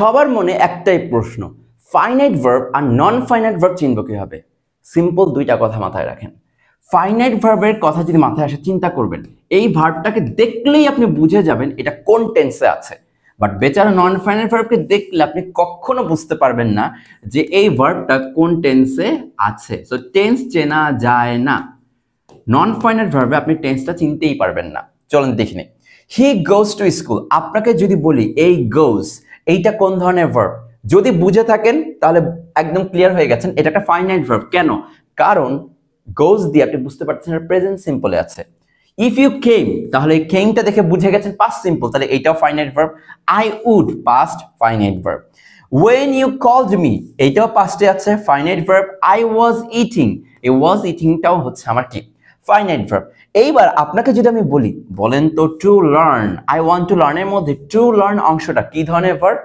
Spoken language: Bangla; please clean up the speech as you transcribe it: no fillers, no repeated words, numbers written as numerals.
সবার মনে একটাই প্রশ্ন, ফাইনাইট ভার্ব আর নন ফাইনাইট ভার্ব চিনব কিভাবে? সিম্পল দুইটা কথা মাথায় রাখেন। ফাইনাইট ভার্বের কথা যদি মাথায় আসে চিন্তা করবেন, এই ভার্বটাকে দেখলেই আপনি বুঝে যাবেন এটা কোন টেন্সে আছে। বাট বেচারা নন ফাইনাইট ভার্বকে দেখলে আপনি কখনো বুঝতে পারবেন না যে এই ভার্বটা কোন টেন্সে আছে। সো টেন্স চেনা যায় না। নন ফাইনাইট ভার্বে আপনি টেন্সটা চিনতেই পারবেন না। চলুন দেখি নেই। হি গোজ টু স্কুল, আপনাকে যদি বলি এই গোজ, এইটা কোন ধরনের ভার্ব, যদি বুঝে থাকেন তাহলে একদম ক্লিয়ার হয়ে গেছেন এটা একটা ফাইনাইট ভার্ব। কেন? কারণ গোজ দিয়ে আপনি বুঝতে পারছেন এটা প্রেজেন্ট সিম্পলে আছে। ইফ ইউ কেম, তাহলে কেমটা দেখে বুঝে গেছেন পাস্ট সিম্পল, তাহলে এইটাও finite verb. I would, past finite verb. when you called me, এইটাও পাস্টে আছে finite verb. I was eating, এই was eatingটাও হচ্ছে আমার কি ফাইনাইট ভার্ব। এইবার আপনাকে যদি আমি বলি, বলেন তো to learn, I want to learn এর মধ্যে টু লার্ন অংশটা কি ধরনের ভার্ব?